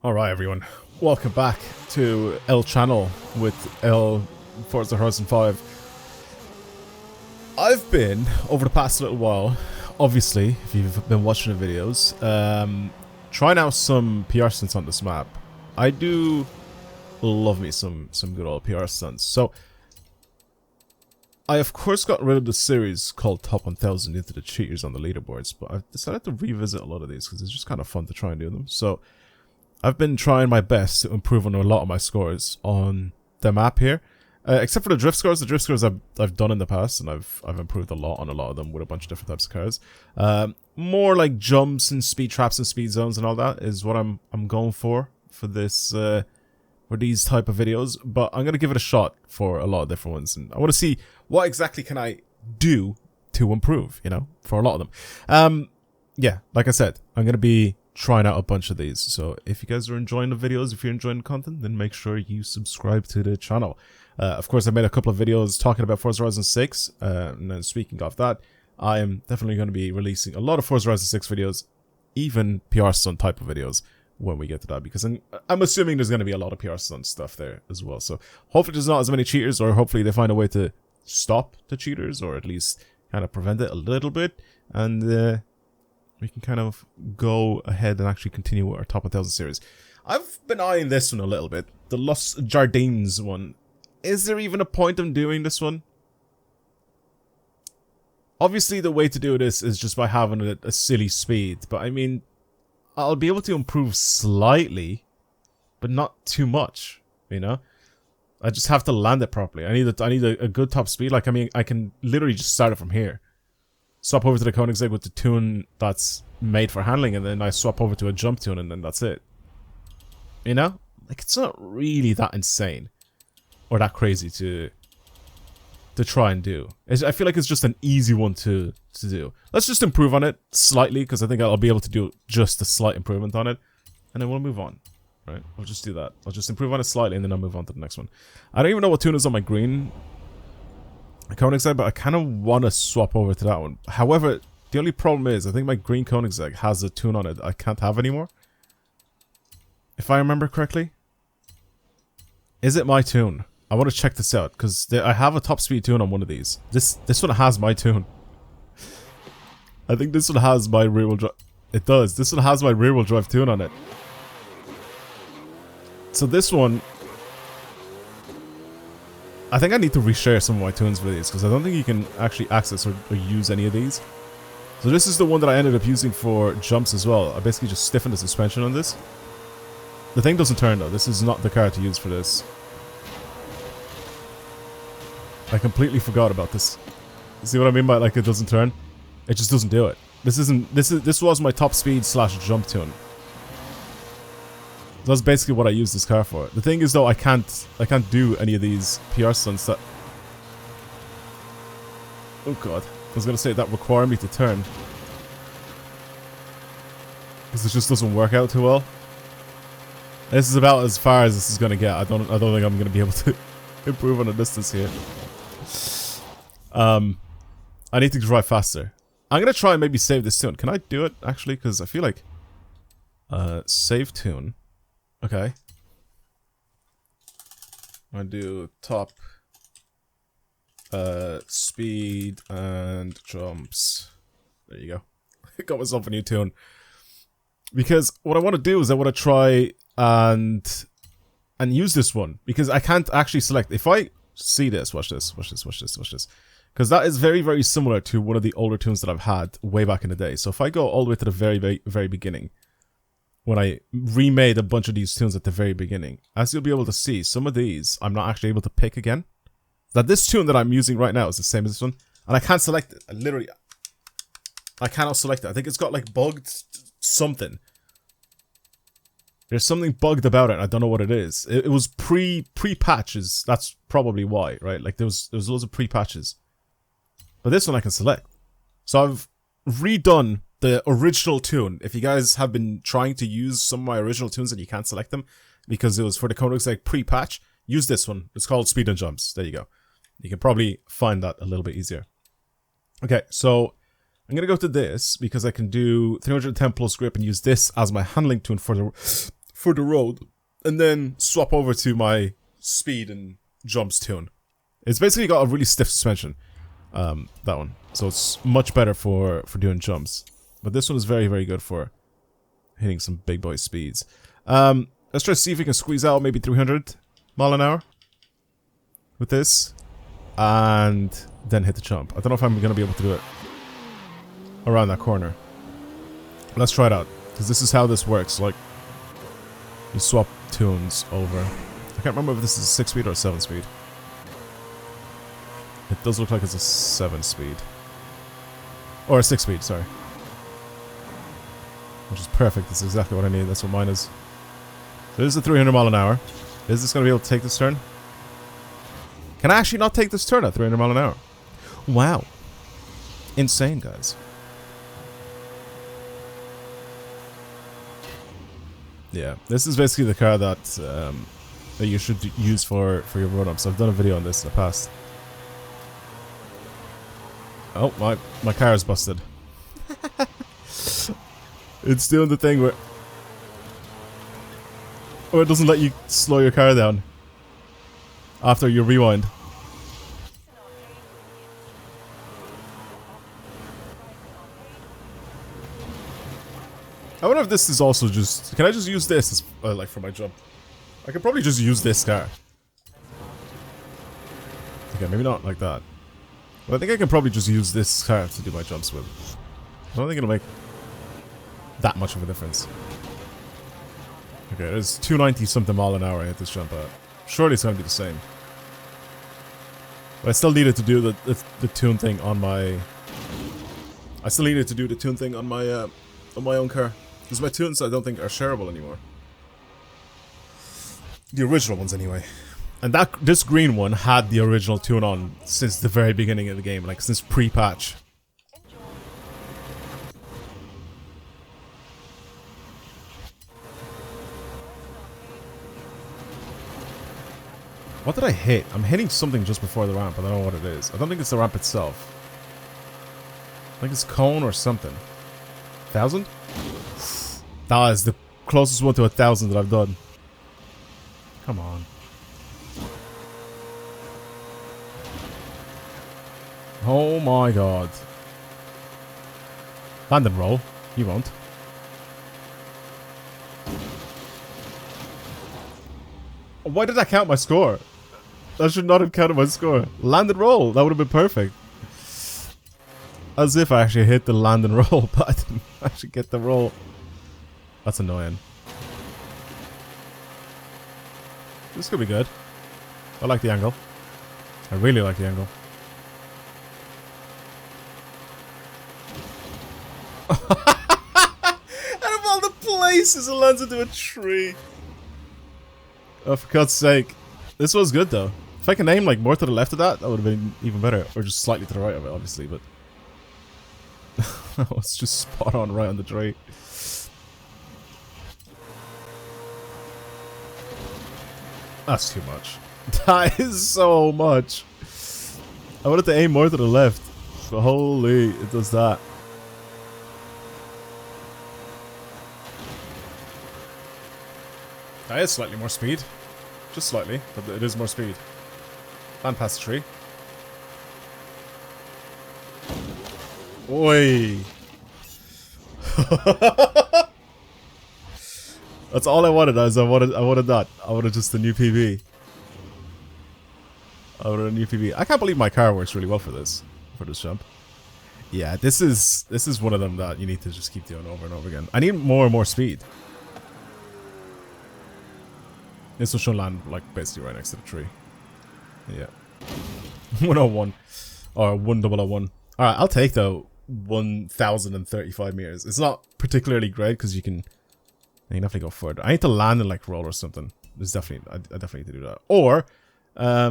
Alright everyone, welcome back to L channel with Forza Horizon 5. I've been, over the past little while, obviously, if you've been watching the videos, trying out some PR stunts on this map. I do love me some good old PR stunts. So, I of course got rid of the series called Top 1000 into the cheaters on the leaderboards, but I've decided to revisit a lot of these because it's just kind of fun to try and do them. So, I've been trying my best to improve on a lot of my scores on the map here. Except for the drift scores. The drift scores I've done in the past, and I've improved a lot on a lot of them with a bunch of different types of cars. More like jumps and speed traps and speed zones and all that is what I'm going for this for these type of videos. But I'm gonna give it a shot for a lot of different ones, and I want to see what exactly can I do to improve. You know, for a lot of them. Yeah, like I said, I'm gonna be trying out a bunch of these. So if you guys are enjoying the videos, if you're enjoying the content, then make sure you subscribe to the channel. Of course, I made a couple of videos talking about Forza Horizon 6, and then speaking of that, I am definitely going to be releasing a lot of Forza Horizon 6 videos, even PR stunt type of videos when we get to that, because I'm assuming there's going to be a lot of PR stunt stuff there as well. So hopefully there's not as many cheaters, or hopefully they find a way to stop the cheaters, or at least kind of prevent it a little bit, and we can kind of go ahead and actually continue with our Top 1000 series. I've been eyeing this one a little bit. The Los Jardines one. Is there even a point in doing this one? Obviously, the way to do this is just by having a silly speed. But I mean, I'll be able to improve slightly, but not too much, you know? I just have to land it properly. I need a good top speed. Like, I mean, I can literally just start it from here. Swap over to the Koenigsegg with the tune that's made for handling, and then I swap over to a jump tune, and then that's it. You know? Like, it's not really that insane. Or that crazy to try and do. I feel like it's just an easy one to do. Let's just improve on it slightly, because I think I'll be able to do just a slight improvement on it. And then we'll move on. Right? I'll just do that. I'll just improve on it slightly, and then I'll move on to the next one. I don't even know what tune is on my green Koenigsegg, but I kind of want to swap over to that one. However, the only problem is, I think my green Koenigsegg has a tune on it I can't have anymore. If I remember correctly. Is it my tune? I want to check this out, because I have a top speed tune on one of these. This one has my tune. I think this one has my rear wheel drive. It does. This one has my rear wheel drive tune on it. So this one, I think I need to reshare some of my tunes for these, because I don't think you can actually access or use any of these. So this is the one that I ended up using for jumps as well. I basically just stiffened the suspension on this. The thing doesn't turn though. This is not the car to use for this. I completely forgot about this. See what I mean by like it doesn't turn? It just doesn't do it. This was my top speed / jump tune. That's basically what I use this car for. The thing is though, I can't do any of these PR stunts that... Oh god. I was gonna say that require me to turn. Because it just doesn't work out too well. This is about as far as this is gonna get. I don't think I'm gonna be able to improve on the distance here. I need to drive faster. I'm gonna try and maybe save this tune. Can I do it actually? Because I feel like save tune. Okay. I'm gonna do top speed and jumps. There you go. I got myself a new tune. Because what I want to do is I want to try and use this one, because I can't actually select. If I see this, watch this. Because that is very, very similar to one of the older tunes that I've had way back in the day. So if I go all the way to the very, very, very beginning, when I remade a bunch of these tunes at the very beginning, as you'll be able to see, some of these I'm not actually able to pick again. That this tune that I'm using right now is the same as this one, and I can't select it. I cannot select it. I think it's got like bugged something. There's something bugged about it. I don't know what it is. It was pre-patches. That's probably why, right? Like there was loads of pre-patches. But this one I can select. So I've redone the original tune. If you guys have been trying to use some of my original tunes and you can't select them because it was for the Koenigsegg pre-patch, use this one. It's called Speed and Jumps. There you go. You can probably find that a little bit easier. Okay, so I'm going to go to this because I can do 310 plus grip and use this as my handling tune for for the road, and then swap over to my speed and jumps tune. It's basically got a really stiff suspension, that one. So it's much better for doing jumps. But this one is very, very good for hitting some big boy speeds. Let's try to see if we can squeeze out maybe 300 mile an hour with this, and then hit the jump. I don't know if I'm going to be able to do it around that corner. Let's try it out, because this is how this works. Like, you swap tunes over. I can't remember if this is a 6 speed or a 7 speed. It does look like it's a 7 speed. Or a 6 speed, sorry. Which is perfect. That's exactly what I need. That's what mine is. So this is a 300 mile an hour. Is this going to be able to take this turn? Can I actually not take this turn at 300 mile an hour? Wow. Insane, guys. Yeah, this is basically the car that that you should use for your run-ups. I've done a video on this in the past. Oh, my car is busted. It's doing the thing where it doesn't let you slow your car down after you rewind. I wonder if this is also just... Can I just use this as, like, for my jump? I could probably just use this car. Okay, maybe not like that. But I think I can probably just use this car to do my jumps with. I don't think it'll make that much of a difference. Okay, there's 290 something mile an hour I hit this jump at. Surely it's gonna be the same. But I still needed to do the tune thing on my... I still needed to do the tune thing on my own car. Because my tunes I don't think are shareable anymore. The original ones anyway. And this green one had the original tune on since the very beginning of the game, like since pre-patch. What did I hit? I'm hitting something just before the ramp. I don't know what it is. I don't think it's the ramp itself. I think it's cone or something. 1,000? That is the closest one to 1,000 that I've done. Come on. Oh my god. Land and roll. You won't. Why did I count my score? That should not have counted my score. Land and roll. That would have been perfect. As if I actually hit the land and roll, but I didn't actually get the roll. That's annoying. This could be good. I like the angle. I really like the angle. Out of all the places, it lands into a tree. Oh, for God's sake. This was good, though. If I can aim, like, more to the left of that, that would have been even better. Or just slightly to the right of it, obviously, but... It's just spot on right on the tree. That's too much. That is so much. I wanted to aim more to the left. But holy, it does that. That is slightly more speed. Just slightly, but it is more speed. And past the tree. Oi. That's all I wanted. I wanted that. I wanted just a new PB. I wanted a new PB. I can't believe my car works really well for this jump. Yeah, this is one of them that you need to just keep doing over and over again. I need more and more speed. This will show land like basically right next to the tree. Yeah. 101 or 1001. All right, I'll take the 1,035 meters. It's not particularly great because you can definitely go further. I need to land and like roll or something. There's definitely I definitely need to do that. Or I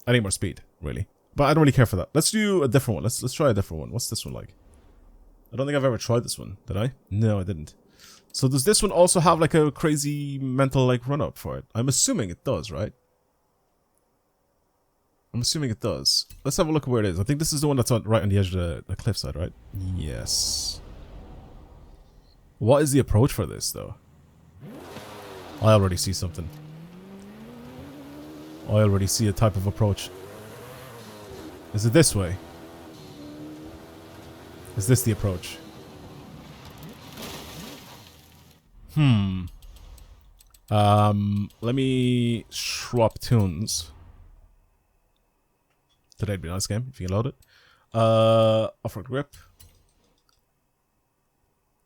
need more speed, really. But I don't really care for that. Let's do a different one. Let's try a different one. What's this one like? I don't think I've ever tried this one. Did I? No, I didn't. So does this one also have like a crazy mental like run up for it? I'm assuming it does, right? I'm assuming it does. Let's have a look at where it is. I think this is the one that's right on the edge of the cliffside, right? Yes. What is the approach for this, though? I already see something. I already see a type of approach. Is it this way? Is this the approach? Let me swap tunes. Today'd be a nice game if you can load it. Off-road grip.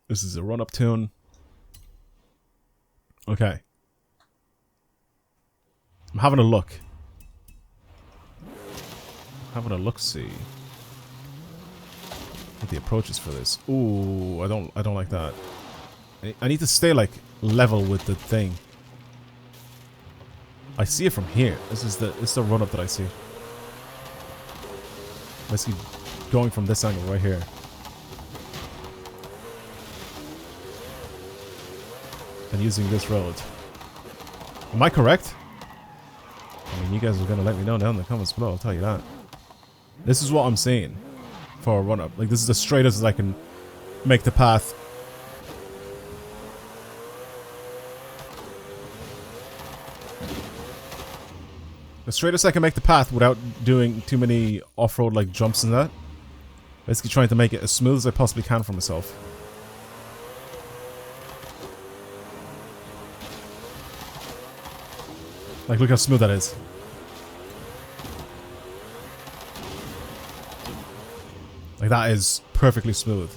This is a run-up tune. Okay. I'm having a look. Having a look-see. What the approach is for this. Ooh, I don't like that. I need to stay like level with the thing. I see it from here. It's the run up that I see. Basically going from this angle right here. And using this road. Am I correct? I mean, you guys are gonna let me know down in the comments below, I'll tell you that. This is what I'm seeing for a run up. Like, this is the straightest as I can make the path. The straightest I can make the path without doing too many off-road like jumps and that. Basically trying to make it as smooth as I possibly can for myself. Like, look how smooth that is. Like, that is perfectly smooth.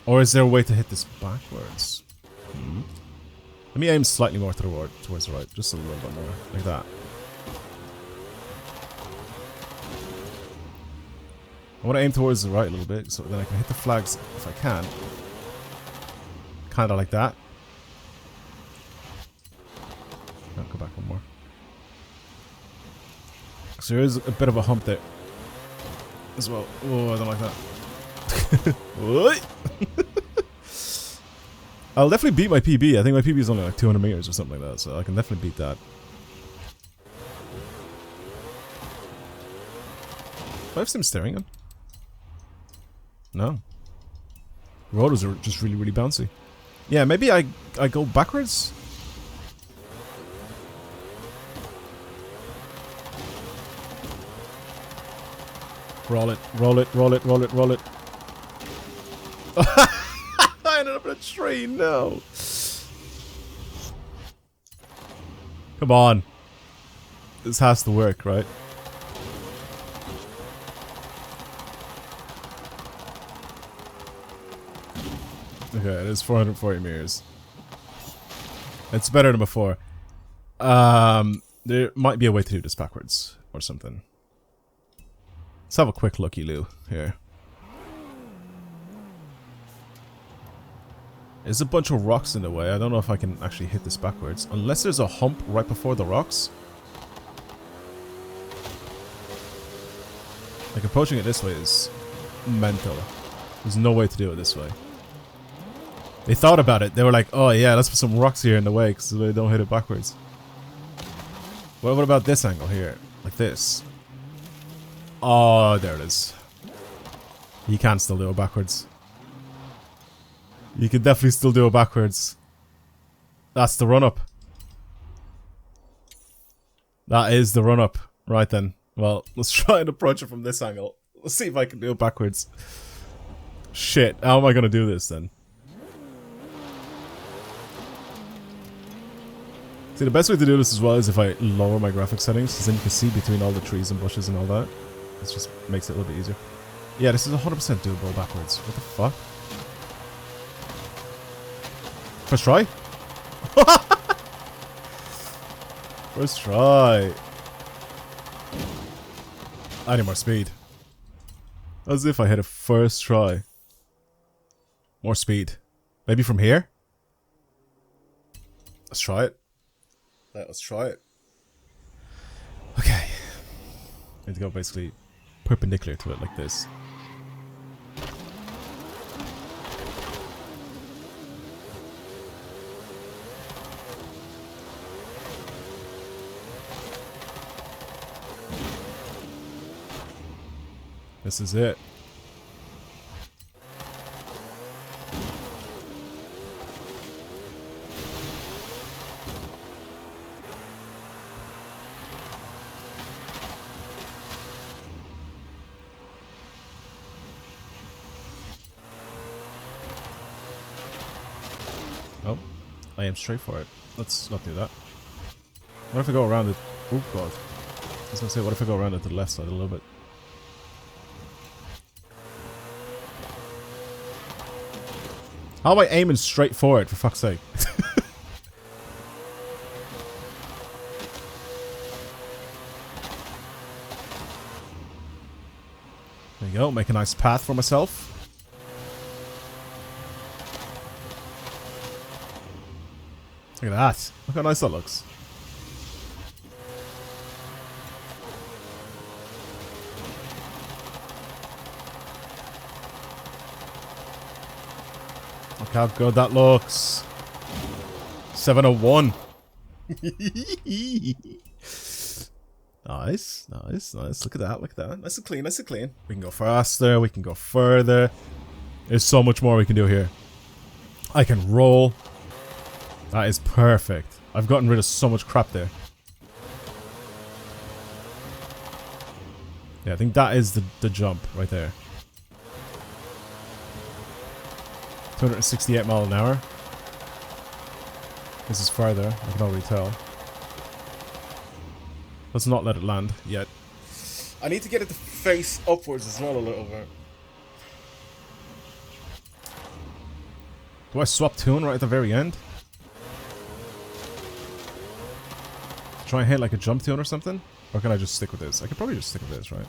Or is there a way to hit this backwards? Let me aim slightly more towards the right. Just a little bit more. Like that. I want to aim towards the right a little bit, so then I can hit the flags if I can. Kind of like that. I'll go back one more. So there is a bit of a hump there as well. Oh, I don't like that. What? I'll definitely beat my PB. I think my PB is only like 200 meters or something like that, so I can definitely beat that. Do I have some steering on? No. Rotors are just really, really bouncy. Yeah, maybe I go backwards? Roll it, roll it, roll it, roll it, roll it. I ended up in a tree, no. Come on. This has to work, right? Okay, it is 440 meters. It's better than before. There might be a way to do this backwards or something. Let's have a quick looky-loo here. There's a bunch of rocks in the way. I don't know if I can actually hit this backwards. Unless there's a hump right before the rocks. Like, approaching it this way is mental. There's no way to do it this way. They thought about it. They were like, oh yeah, let's put some rocks here in the way because they don't hit it backwards. What about this angle here? Like this. Oh, there it is. You can still do it backwards. You can definitely still do it backwards. That's the run-up. That is the run-up. Right then. Well, let's try and approach it from this angle. Let's see if I can do it backwards. Shit, how am I going to do this then? See, the best way to do this as well is if I lower my graphics settings, because then you can see between all the trees and bushes and all that. It just makes it a little bit easier. Yeah, this is 100% doable backwards. What the fuck? First try? First try. I need more speed. As if I had a first try. More speed. Maybe from here? Let's try it. Let's try it. Okay. I need to go basically perpendicular to it like this. This is it. I aim straight for it. Let's not do that. What if I go around it? Oh god. I was gonna say, what if I go around it to the left side a little bit? How am I aiming straight for it, for fuck's sake? There you go, make a nice path for myself. Look at that. Look how nice that looks. Look how good that looks. 701. Nice, nice, nice. Look at that, look at that. Nice and clean, nice and clean. We can go faster, we can go further. There's so much more we can do here. I can roll. That is perfect. I've gotten rid of so much crap there. Yeah, I think that is the jump right there. 268 miles an hour. This is farther, I can already tell. Let's not let it land yet. I need to get it to face upwards as well a little bit. Do I swap tune right at the very end? Try and hit like a jump tune or something? Or can I just stick with this? I could probably just stick with this, right?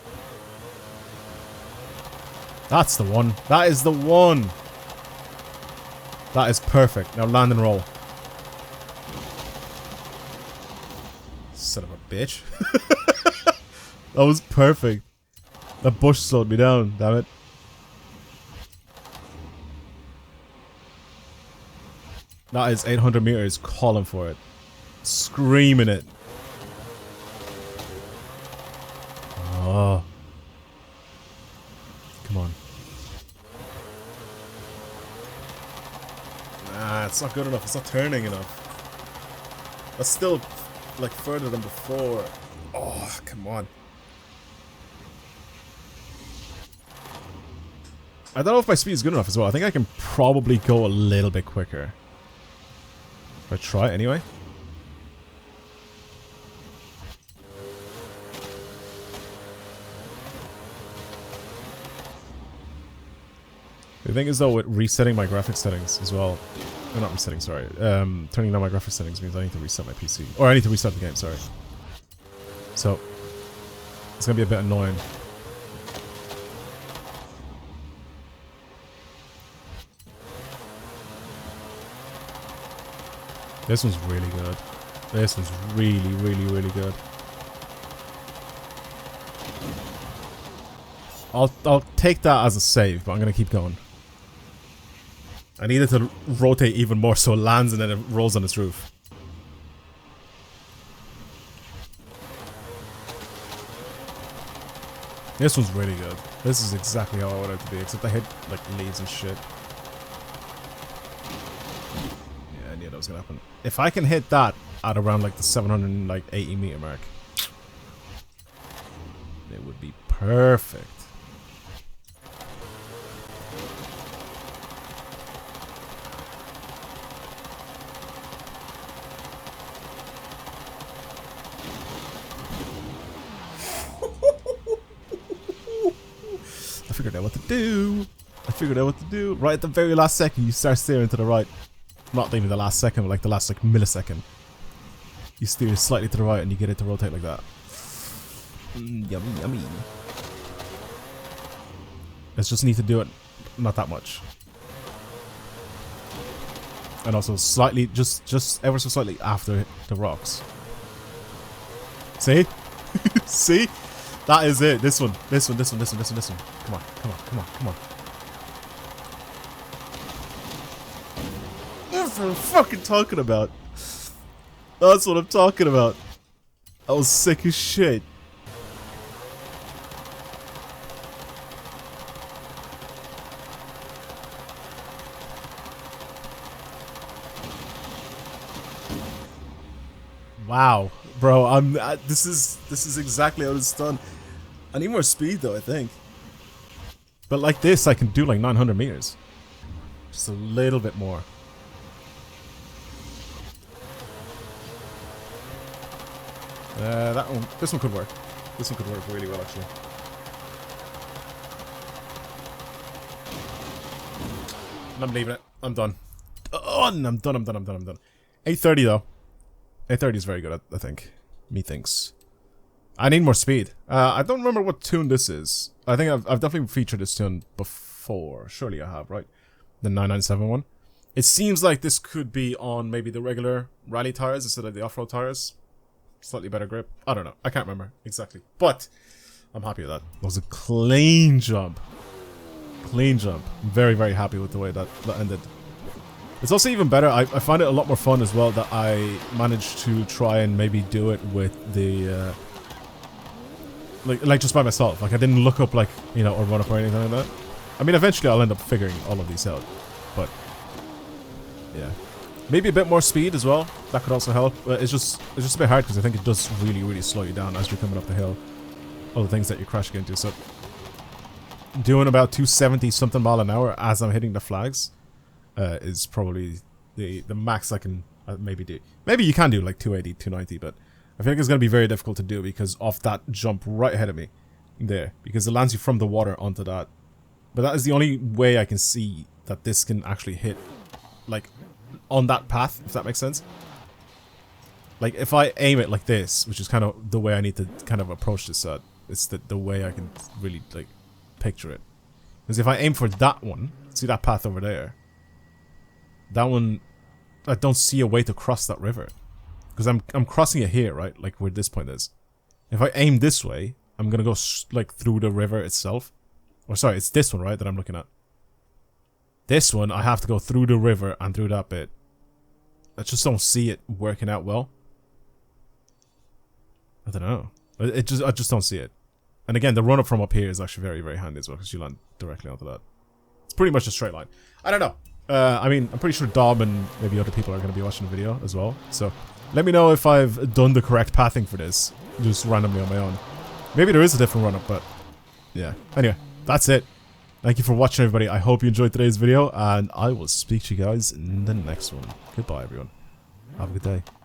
That's the one. That is the one. That is perfect. Now land and roll. Son of a bitch. That was perfect. That bush slowed me down, damn it. That is 800 meters calling for it. Screaming it. Oh. Come on. Nah, it's not good enough. It's not turning enough. That's still like further than before. Oh, come on. I don't know if my speed is good enough as well. I think I can probably go a little bit quicker. If I try anyway. The thing is though, with resetting my graphics settings as well, or not resetting, sorry, turning down my graphics settings means I need to reset my PC. Or I need to reset the game, sorry. So, it's gonna be a bit annoying. This one's really good. This one's really, really, really good. I'll take that as a save, but I'm gonna keep going. I need it to rotate even more so it lands and then it rolls on its roof. This one's really good. This is exactly how I want it to be, except I hit like leaves and shit. Yeah, I knew that was gonna happen. If I can hit that at around like the 780 meter mark, it would be perfect. I figured out what to do. I figured out what to do. Right at the very last second, you start steering to the right. Not even the last second, but like the last like millisecond. You steer slightly to the right and you get it to rotate like that. Yummy, yummy. Let's just need to do it not that much. And also slightly, just ever so slightly after the rocks. See? See? That is it. This one. This one, this one, this one, this one, this one. Come on, come on, come on, come on. That's what I'm fucking talking about. That's what I'm talking about. I was sick as shit. Wow, bro, this is exactly how it's done. I need more speed though, I think. But like this, I can do like 900 meters. Just a little bit more. That one, this one could work. This one could work really well, actually. I'm leaving it. I'm done. Oh, I'm done. 830 though. 830 is very good, I think. Methinks. I need more speed. I don't remember what tune this is. I think I've definitely featured this tune before. Surely I have, right? The 997 one. It seems like this could be on maybe the regular rally tires instead of the off-road tires. Slightly better grip. I don't know. I can't remember exactly. But I'm happy with that. It was a clean jump. Clean jump. I'm very, very happy with the way that ended. It's also even better. I find it a lot more fun as well that I managed to try and maybe do it with the like just by myself. Like I didn't look up like, you know, or run up or anything like that. I mean, eventually I'll end up figuring all of these out, but yeah, maybe a bit more speed as well. That could also help. It's just a bit hard because I think it does really slow you down as you're coming up the hill. All the things that you're crashing into. So doing about 270 something mile an hour as I'm hitting the flags is probably the max I can maybe do. Maybe you can do like 280, 290, but I feel like it's going to be very difficult to do because of that jump right ahead of me there, because it lands you from the water onto that. But that is the only way I can see that this can actually hit like on that path, if that makes sense. Like if I aim it like this, which is kind of the way I need to kind of approach this set, it's the way I can really like picture it. Because if I aim for that one, see that path over there, that one, I don't see a way to cross that river. Because I'm crossing it here, right? Like where this point is. If I aim this way, I'm gonna go like through the river itself. Or sorry, it's this one, right, that I'm looking at. This one, I have to go through the river and through that bit. I just don't see it working out well. I don't know. I just don't see it. And again, the run up from up here is actually very, very handy as well, because you land directly onto that. It's pretty much a straight line. I don't know. I mean, I'm pretty sure Dom and maybe other people are going to be watching the video as well. So let me know if I've done the correct pathing for this, just randomly on my own. Maybe there is a different run up, but yeah. Anyway, that's it. Thank you for watching, everybody. I hope you enjoyed today's video, and I will speak to you guys in the next one. Goodbye, everyone. Have a good day.